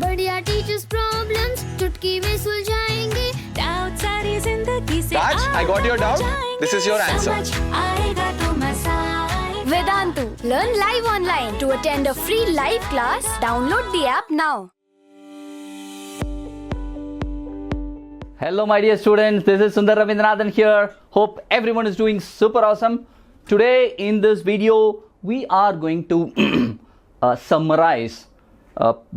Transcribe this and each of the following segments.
बढ़िया teachers problems चुटकी में सुलझाएंगे, डाउट सारी जिंदगी से Raj, I got your doubt. This is your answer. आएगा तो मजा आएगा। Vedantu, learn live online. To attend a free live class, download the app now. Hello my dear students, this is Sundar Ravindranathan here. Hope everyone is doing super awesome. Today in this video, we are going to summarize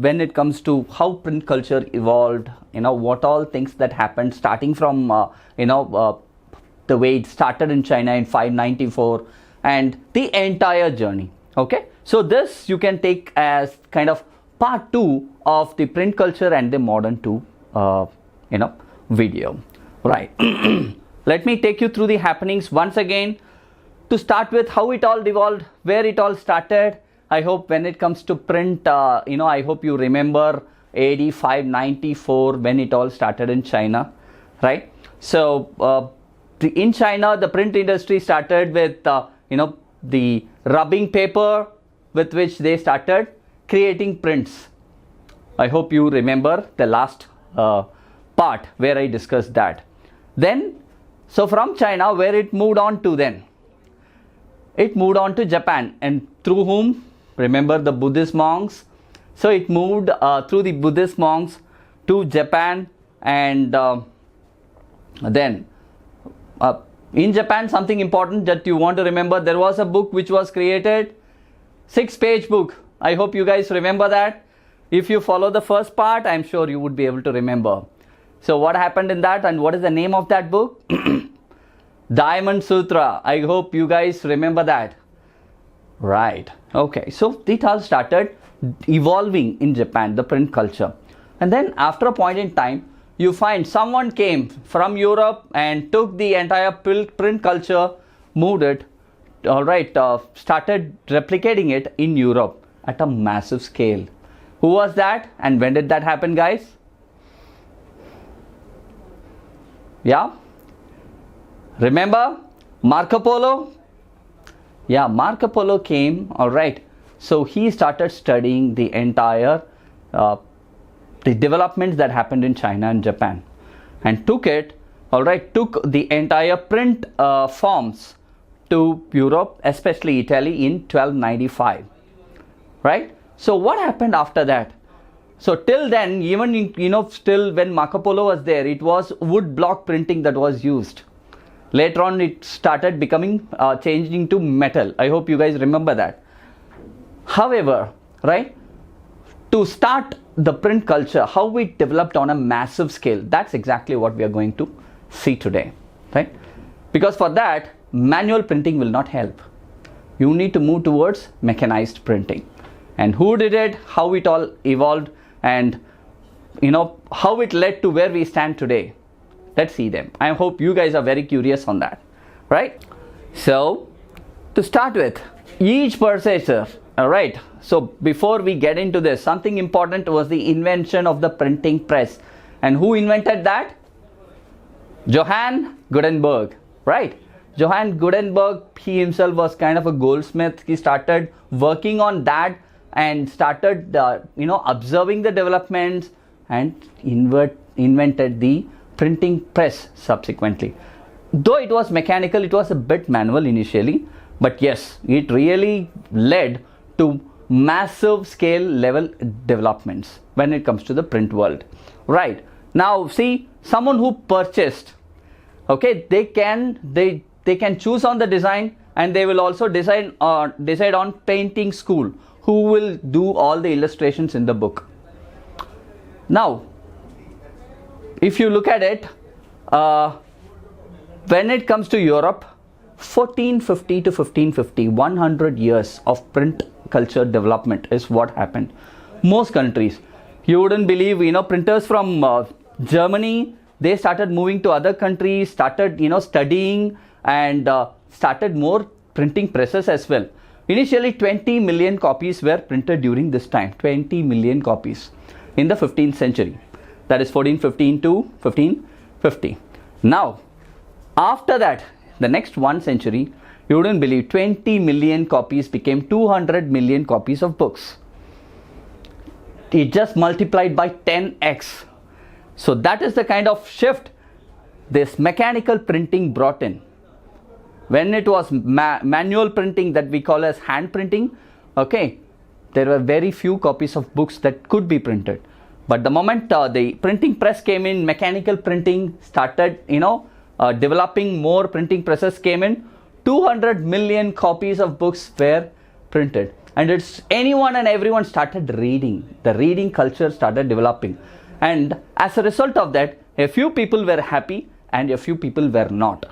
when it comes to how print culture evolved, what all things that happened starting from, the way it started in China in 594 and the entire journey. Okay, so this you can take as kind of part 2 of the print culture and the modern 2, video. Right. Let me take you through the happenings once again. To start with, how it all evolved, where it all started. I hope when it comes to print, I hope you remember AD 594 when it all started in China, right? So in China, the print industry started with, the rubbing paper with which they started creating prints. I hope you remember the last part where I discussed that. Then, so from China, where it moved on to then? It moved on to Japan, and through whom? Remember the Buddhist monks. So it moved through the Buddhist monks to Japan, and then in Japan, something important that you want to remember, there was a book which was created, 6-page book. I hope you guys remember that. If you follow the first part, I'm sure you would be able to remember. So what happened in that, and what is the name of that book? Diamond Sutra. I hope you guys remember that. Right. Okay. So it all started evolving in Japan, the print culture. And then after a point in time, you find someone came from Europe and took the entire print culture, moved it, started replicating it in Europe at a massive scale. Who was that, and when did that happen, guys? Yeah? Remember Marco Polo? Yeah, Marco Polo came, alright. So he started studying the entire, the developments that happened in China and Japan, and took the entire print forms to Europe, especially Italy, in 1295, right? So what happened after that? So till then, even still when Marco Polo was there, it was wood block printing that was used. Later on, it started becoming changing to metal. I hope you guys remember that. However, right, to start the print culture, how it developed on a massive scale, that's exactly what we are going to see today, right? Because for that, manual printing will not help. You need to move towards mechanized printing. And who did it, how it all evolved, and how it led to where we stand today. Let's see them. I hope you guys are very curious on that, right? So to start with, each purchaser, alright, so before we get into this, something important was the invention of the printing press. And who invented that? Johann Gutenberg, right? Johann Gutenberg, he himself was kind of a goldsmith. He started working on that and started observing the developments and invented the printing press subsequently. Though it was mechanical, it was a bit manual initially, but yes, it really led to massive scale level developments when it comes to the print world. Right, now see, someone who purchased, okay, they can choose on the design, and they will also decide on painting school, who will do all the illustrations in the book. Now, if you look at it, when it comes to Europe, 1450 to 1550, 100 years of print culture development is what happened. Most countries, you wouldn't believe, printers from Germany, they started moving to other countries, started, studying, and started more printing presses as well. Initially, 20 million copies were printed during this time, 20 million copies in the 15th century. That is 1415 to 1550. Now, after that, the next 1 century, you wouldn't believe, 20 million copies became 200 million copies of books. it just multiplied by 10x. So that is the kind of shift this mechanical printing brought in. When it was manual printing, that we call as hand printing, okay, there were very few copies of books that could be printed. But the moment the printing press came in, mechanical printing started, developing, more printing presses came in, 200 million copies of books were printed. And it's anyone and everyone started reading. The reading culture started developing. And as a result of that, a few people were happy and a few people were not.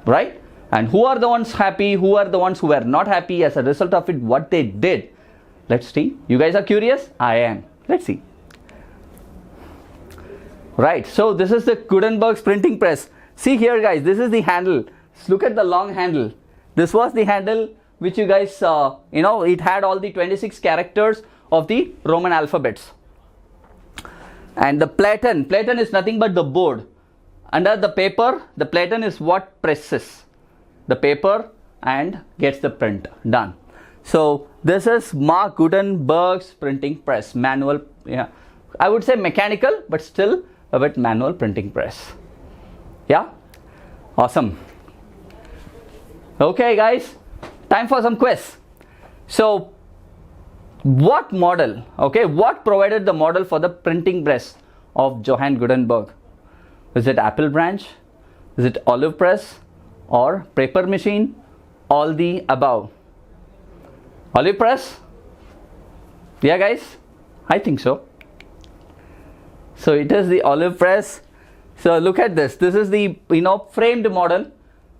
Right? And who are the ones happy? Who are the ones who were not happy? As a result of it, what they did? Let's see. You guys are curious? I am. Let's see. Right. So this is the Gutenberg's printing press. See here, guys. This is the handle. Look at the long handle. This was the handle which you guys saw. It had all the 26 characters of the Roman alphabets. And the platen is nothing but the board. Under the paper, the platen is what presses the paper and gets the print done. So this is Mark Gutenberg's printing press, manual, I would say mechanical, but still a bit manual printing press. Yeah, awesome. Okay guys, time for some quiz. So what provided the model for the printing press of Johann Gutenberg? Is it apple branch? Is it olive press or paper machine? All the above. Olive press? Yeah guys, I think so. So it is the olive press. So look at this. This is the framed model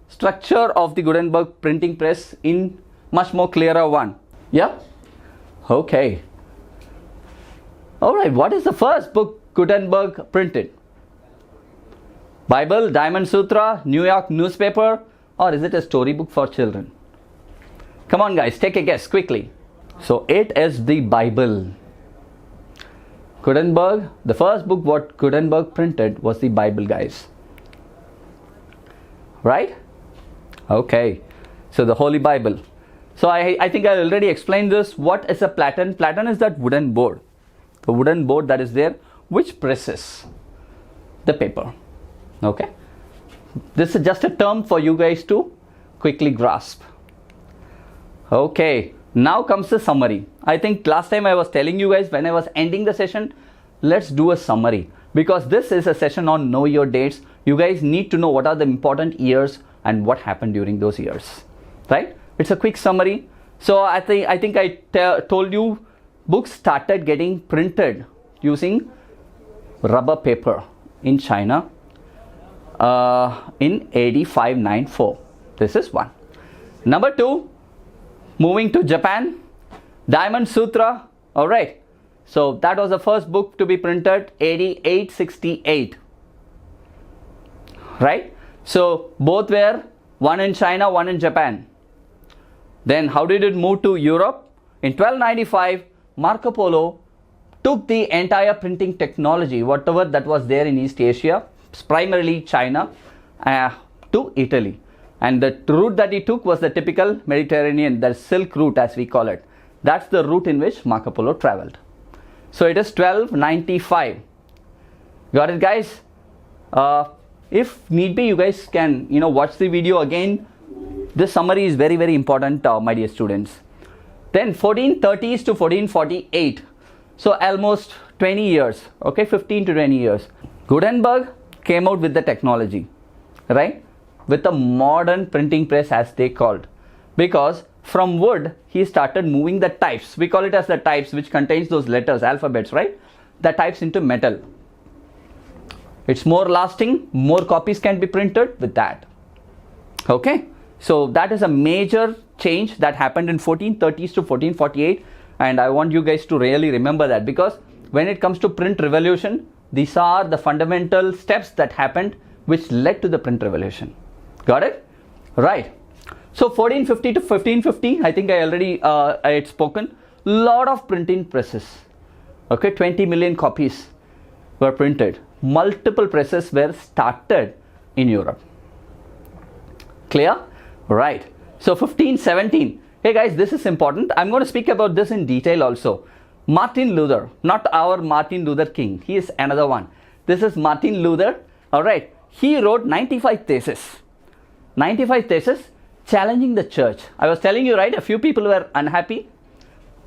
structure of the Gutenberg printing press in much more clearer one. Yeah? Okay. Alright, what is the first book Gutenberg printed? Bible, Diamond Sutra, New York newspaper, or is it a storybook for children? Come on guys, take a guess quickly. So it is the Bible. Gutenberg, the first book what Gutenberg printed was the Bible, guys. Right? Okay. So the Holy Bible. So I think I already explained this. What is a platen? Platen is that wooden board. The wooden board that is there which presses the paper. Okay. This is just a term for you guys to quickly grasp. Okay. Now comes the summary. I think last time I was telling you guys when I was ending the session, let's do a summary, because this is a session on know your dates. You guys need to know what are the important years and what happened during those years, right? It's a quick summary. So I think I told you books started getting printed using rubber paper in China in AD 594. This is one. Number two, moving to Japan, Diamond Sutra. All right. So that was the first book to be printed, AD 868. Right. So both were, one in China, one in Japan. Then how did it move to Europe? In 1295, Marco Polo took the entire printing technology, whatever that was there in East Asia, primarily China, to Italy. And the route that he took was the typical Mediterranean, the Silk route as we call it. That's the route in which Marco Polo traveled. So it is 1295. Got it, guys? If need be, you guys can watch the video again. This summary is very, very important, my dear students. Then 1430s to 1448. So almost 20 years, okay, 15 to 20 years. Gutenberg came out with the technology, right? With a modern printing press as they called. Because from wood, he started moving the types. We call it as the types, which contains those letters, alphabets, right? The types into metal. It's more lasting, more copies can be printed with that. Okay? So that is a major change that happened in 1430s to 1448. And I want you guys to really remember that, because when it comes to print revolution, these are the fundamental steps that happened which led to the print revolution. Got it? Right. So 1450 to 1550, I think I already had spoken. Lot of printing presses. Okay, 20 million copies were printed. Multiple presses were started in Europe. Clear? Right. So 1517, Hey guys, this is important. I'm going to speak about this in detail also. Martin Luther, not our Martin Luther King. He is another one. This is Martin Luther. Alright. He wrote 95 theses. 95 theses challenging the church. I was telling you, right? A few people were unhappy.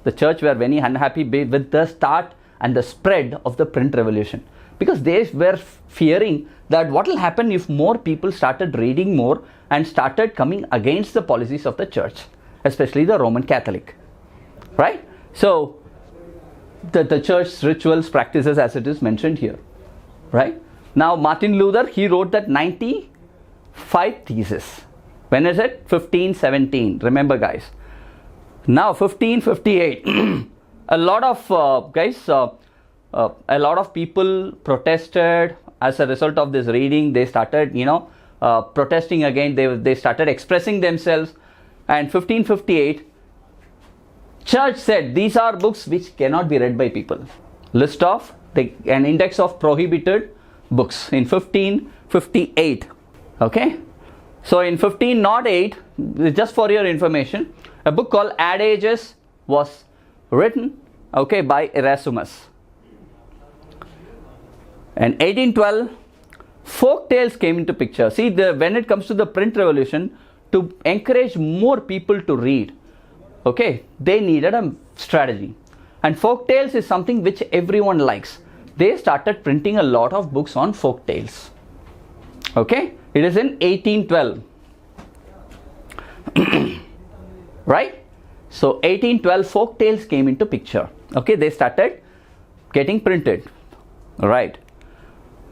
The church were very unhappy with the start and the spread of the print revolution. Because they were fearing that what will happen if more people started reading more and started coming against the policies of the church, especially the Roman Catholic. Right? So, the church rituals, practices as it is mentioned here. Right? Now, Martin Luther, he wrote that 95 theses. When is it? 1517. Remember, guys. Now, 1558. A lot of a lot of people protested as a result of this reading. They started, protesting again. They started expressing themselves. And 1558, church said these are books which cannot be read by people. List of an index of prohibited books in 1558. Okay. So in 1508, just for your information, a book called Adages was written, okay, by Erasmus. And 1812, folk tales came into picture. See, when it comes to the print revolution, to encourage more people to read, okay, they needed a strategy. And folk tales is something which everyone likes. They started printing a lot of books on folk tales. Okay, it is in 1812. Right? So 1812 folk tales came into picture. Okay, they started getting printed. Right.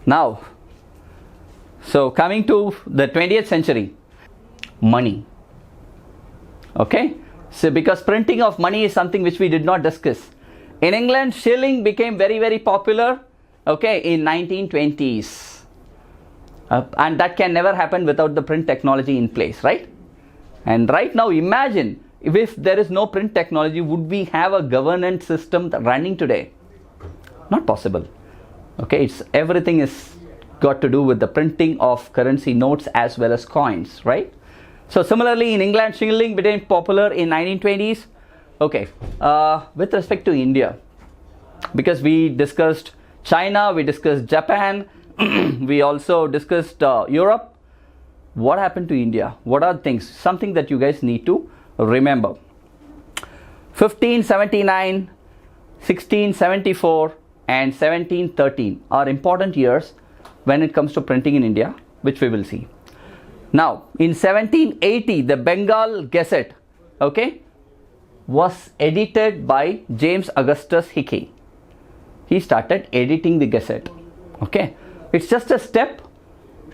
Now, so coming to the 20th century, money. Okay, so because printing of money is something which we did not discuss. In England, shilling became very, very popular, okay, in 1920s. And that can never happen without the print technology in place, right? And right now, imagine if there is no print technology, would we have a governance system running today? Not possible. Okay, everything is got to do with the printing of currency notes as well as coins, right? So similarly, in England, shilling became popular in 1920s. Okay, with respect to India, because we discussed China, we discussed Japan, we also discussed Europe. What happened to India? What are things? Something that you guys need to remember. 1579, 1674 and 1713 are important years when it comes to printing in India, which we will see. Now, in 1780, the Bengal Gazette, okay, was edited by James Augustus Hickey. He started editing the Gazette. Okay, it's just a step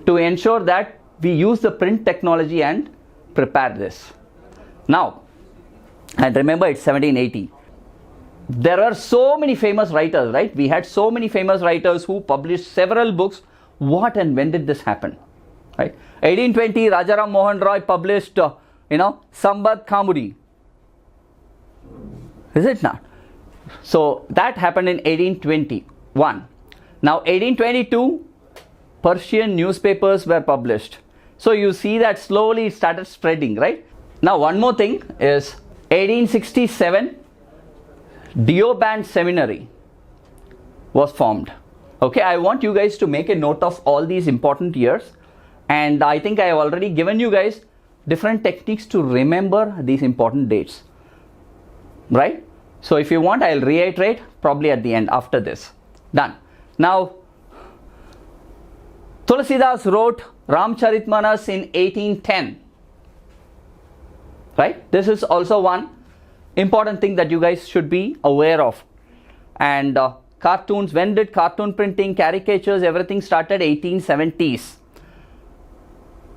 to ensure that we use the print technology and prepare this. Now, and remember it's 1780. There are so many famous writers, right? We had so many famous writers who published several books. What and when did this happen? Right? 1820, Rajaram Mohan Roy published, Sambat Kamudi. Is it not? So that happened in 1821. Now 1822, Persian newspapers were published. So you see that slowly it started spreading, right? Now one more thing is 1867, Deoband Seminary was formed. Okay, I want you guys to make a note of all these important years, and I think I have already given you guys different techniques to remember these important dates, right? So if you want, I'll reiterate probably at the end after this. Done. Now, Tulsidas wrote Ramcharitmanas in 1810, right? This is also one important thing that you guys should be aware of. And cartoons, when did cartoon printing, caricatures, everything started? 1870s.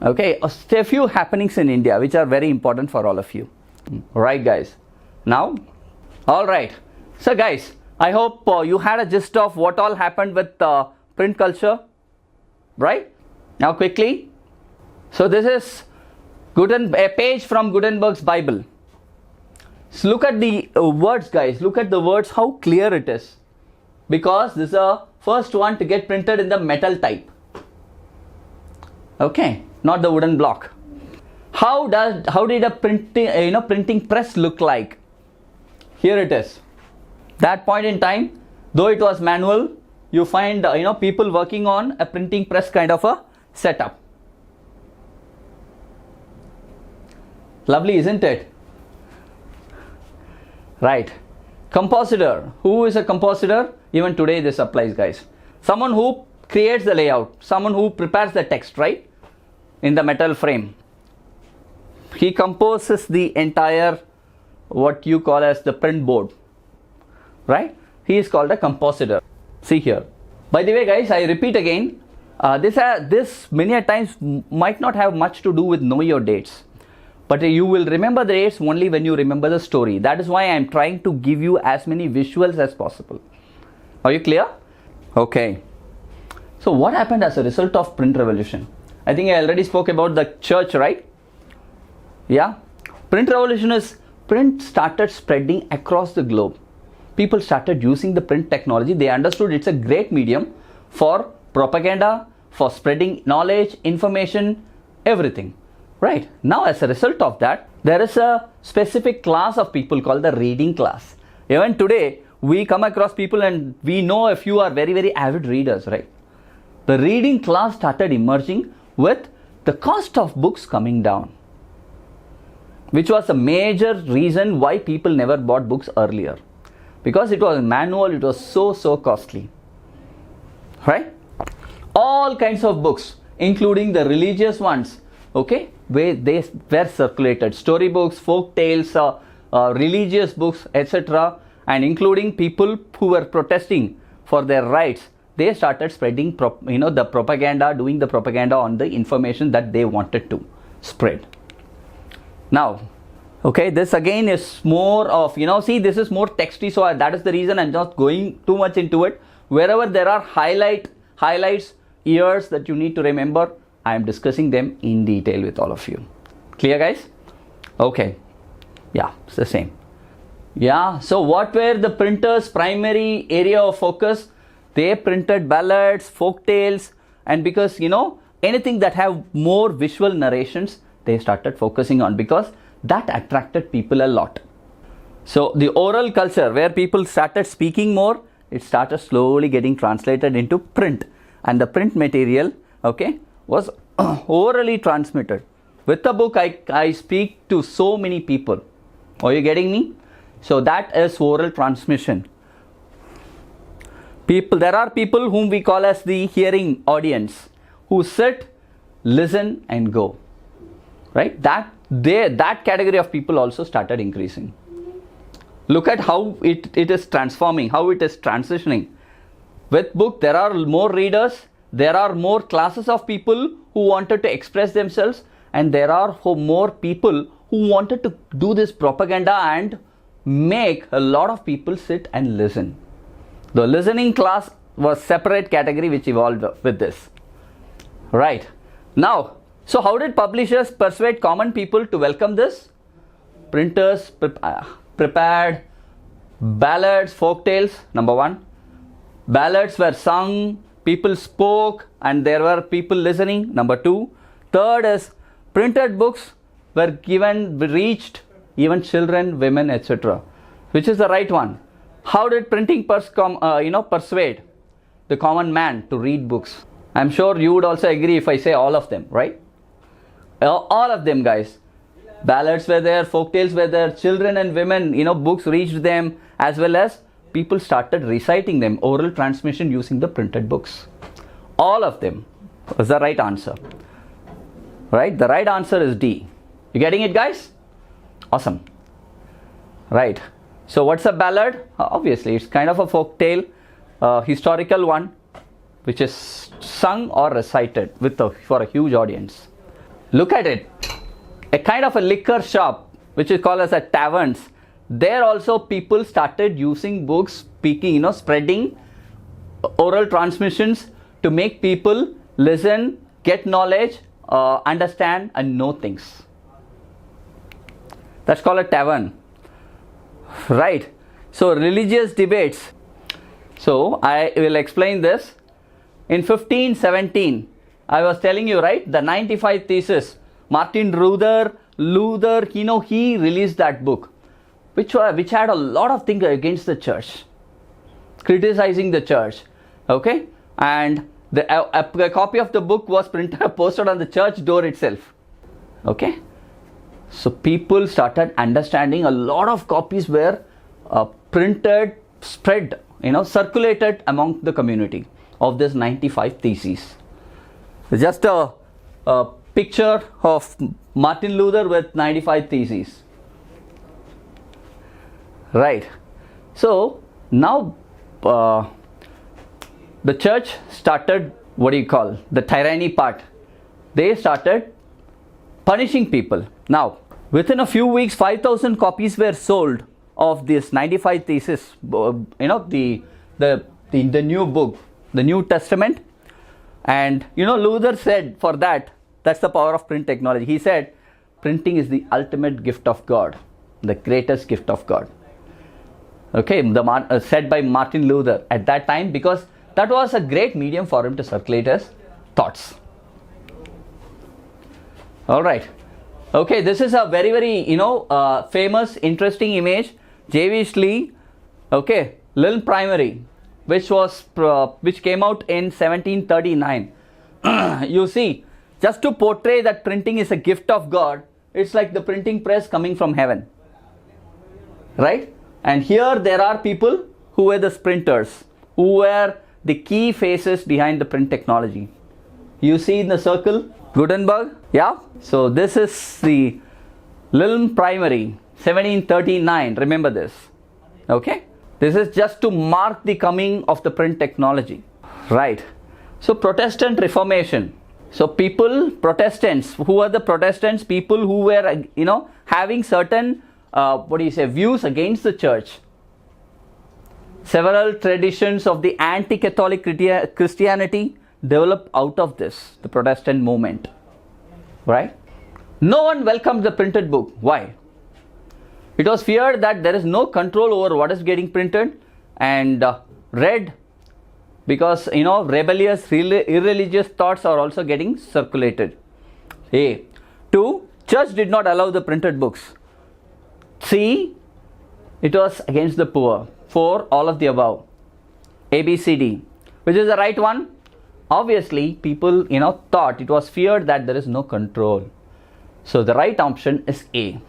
Okay, a few happenings in India which are very important for all of you. Right, guys? Now, all right. So guys, I hope you had a gist of what all happened with print culture, right? Now quickly. So this is a page from Gutenberg's Bible. So look at the words, guys. Look at the words, how clear it is. Because this is the first one to get printed in the metal type. Okay, not the wooden block. How did a printing press look like? Here it is. That point in time, though it was manual, you find people working on a printing press kind of a setup. Lovely, isn't it? Right. Compositor. Who is a compositor? Even today this applies, guys. Someone who creates the layout, someone who prepares the text, right, in the metal frame. He composes the entire, what you call as the print board, right? He is called a compositor. See here. By the way, guys, I repeat again, this many a times might not have much to do with know your dates, but you will remember the dates only when you remember the story. That is why I am trying to give you as many visuals as possible. Are you clear? Okay. So what happened as a result of print revolution? I think I already spoke about the church, right? Yeah. Print revolution is, print started spreading across the globe. People started using the print technology. They understood it's a great medium for propaganda, for spreading knowledge, information, everything. Right. Now as a result of that, there is a specific class of people called the reading class. Even today, we come across people and we know a few are very, very avid readers, right? The reading class started emerging with the cost of books coming down, which was a major reason why people never bought books earlier. Because it was manual, it was so costly. Right? All kinds of books, including the religious ones, okay, where they were circulated. Storybooks, folk tales, religious books, etc. And including people who were protesting for their rights, they started spreading the propaganda, doing the propaganda on the information that they wanted to spread. Now, okay, this again is more of, see, this is more texty, so that is the reason I'm not going too much into it. Wherever there are highlights, years that you need to remember, I am discussing them in detail with all of you. Clear, guys? Okay. Yeah, it's the same. Yeah, so what were the printers' primary area of focus? They printed ballads, folk tales, and because, anything that have more visual narrations, they started focusing on, because that attracted people a lot. So the oral culture, where people started speaking more, it started slowly getting translated into print, and the print material, okay, was orally transmitted. With the book, I speak to so many people. Are you getting me? So that is oral transmission. There are people whom we call as the hearing audience, who sit, listen and go. Right? That category of people also started increasing. Look at how it is transforming, how it is transitioning. With book, there are more readers, there are more classes of people who wanted to express themselves, and there are more people who wanted to do this propaganda and make a lot of people sit and listen. The listening class was separate category which evolved with this. Right. Now, so how did publishers persuade common people to welcome this? Printers prepared ballads, folk tales, number one. Ballads were sung, people spoke, and there were people listening, number two. Third is printed books were reached even children, women, etc. Which is the right one? How did printing persuade the common man to read books? I'm sure you would also agree if I say all of them, right? All of them, guys. Ballads were there, folk tales were there, children and women, books reached them, as well as people started reciting them, oral transmission using the printed books. All of them was the right answer. Right? The right answer is D. You getting it, guys? Awesome. Right. So what's a ballad? Obviously, it's kind of a folk tale, historical one, which is sung or recited for a huge audience. Look at it. A kind of a liquor shop, which is called as a taverns. There also people started using books, speaking, spreading oral transmissions to make people listen, get knowledge, understand and know things. That's called a tavern. Right. So religious debates. So I will explain this. In 1517, I was telling you, right, the 95 thesis. Martin Luther, he released that book, which had a lot of things against the church, criticizing the church. Okay, and a copy of the book was posted on the church door itself. Okay, so people started understanding. A lot of copies were printed, spread, circulated among the community of this 95 theses. Just a picture of Martin Luther with 95 theses. Right. So now the church started, the tyranny part. They started punishing people. Now, within a few weeks, 5,000 copies were sold of this 95 theses, the new book, the New Testament. And Luther said, for that's the power of print technology. He said, printing is the ultimate gift of God, the greatest gift of God. Okay, said by Martin Luther at that time, because that was a great medium for him to circulate his thoughts. All right. Okay, this is a very, very, famous, interesting image. Weasley, okay, Lynn Primary, which came out in 1739. You see, just to portray that printing is a gift of God, it's like the printing press coming from heaven. Right? And here there are people who were the printers, who were the key faces behind the print technology. You see in the circle, Gutenberg, yeah? So this is the Lynn Primary, 1739, remember this, okay? This is just to mark the coming of the print technology, right? So Protestant Reformation. So Protestants, who are the Protestants? People who were, having certain, views against the church. Several traditions of the anti-Catholic Christianity developed out of this, the Protestant movement, right? No one welcomed the printed book. Why? It was feared that there is no control over what is getting printed and read, because rebellious, irreligious thoughts are also getting circulated. A. 2. Church did not allow the printed books. C. It was against the poor. 4. All of the above. A, B, C, D. Which is the right one? Obviously, people thought, it was feared that there is no control. So the right option is A,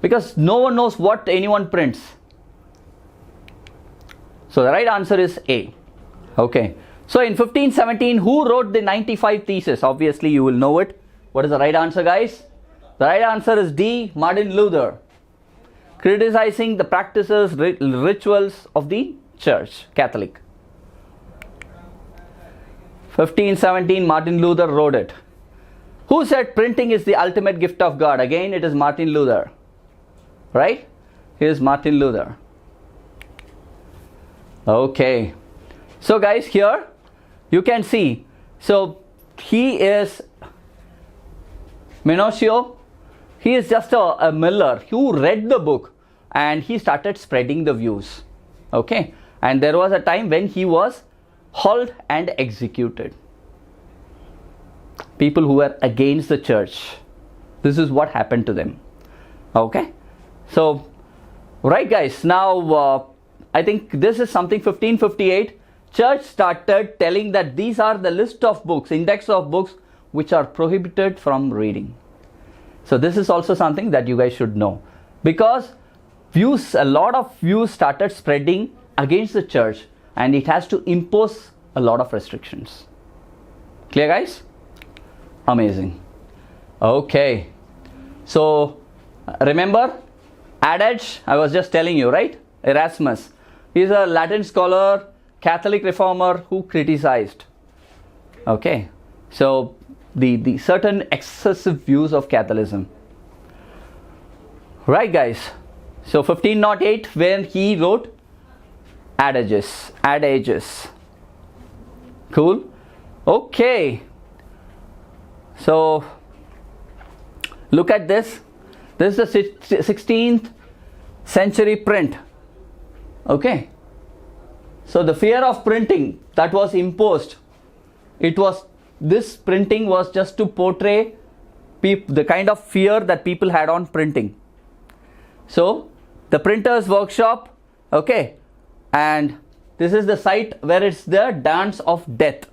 because no one knows what anyone prints. So the right answer is A. Okay. So in 1517, who wrote the 95 Theses? Obviously, you will know it. What is the right answer, guys? The right answer is D, Martin Luther, criticizing the practices, rituals of the Church, Catholic. 1517, Martin Luther wrote it. Who said printing is the ultimate gift of God? Again, it is Martin Luther. Right? Here's Martin Luther. Okay. So guys, here you can see. So he is Menocchio. He is just a miller who read the book and he started spreading the views. Okay. And there was a time when he was hauled and executed. People who were against the church. This is what happened to them. Okay. So, right guys, now I think this is something 1558. Church started telling that these are the list of books, index of books which are prohibited from reading. So this is also something that you guys should know, because a lot of views started spreading against the church and it has to impose a lot of restrictions. Clear guys? Amazing. Okay. So remember adage I was just telling you, right? Erasmus. He is a Latin scholar, Catholic reformer who criticized. Okay. So the certain excessive views of Catholicism. Right guys. So 1508, when he wrote adages. Cool. Okay. So look at this. This is the 16th century print. Okay. So the fear of printing that was imposed, this printing was just to portray the kind of fear that people had on printing. So the printer's workshop, okay, and this is the site where it's the dance of death.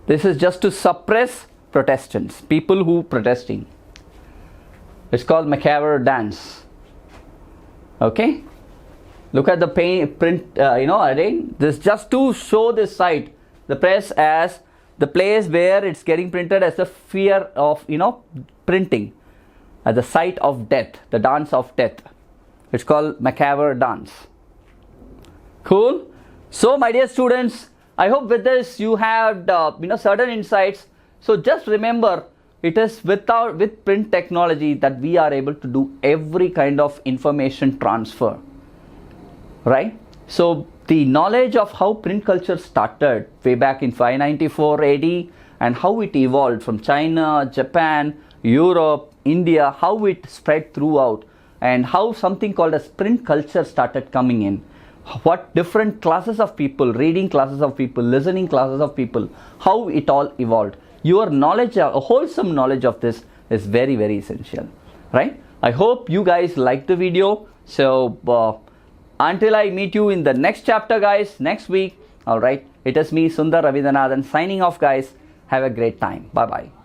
This is just to suppress Protestants, people who protesting. It's called macabre dance. Okay, look at the print, again, this just to show this site, the press, as the place where it's getting printed, as the fear of, printing, at the site of death, the dance of death. It's called macabre dance. Cool. So my dear students, I hope with this you have certain insights. So just remember, it is with print technology that we are able to do every kind of information transfer, right? So the knowledge of how print culture started way back in 594 AD and how it evolved from China, Japan, Europe, India, how it spread throughout, and how something called as print culture started coming in. What different classes of people, reading classes of people, listening classes of people, how it all evolved. Your knowledge, a wholesome knowledge of this is very, very essential, right? I hope you guys liked the video. So until I meet you in the next chapter, guys, next week, all right, it is me, Sundar Ravidanathan, signing off, guys. Have a great time. Bye-bye.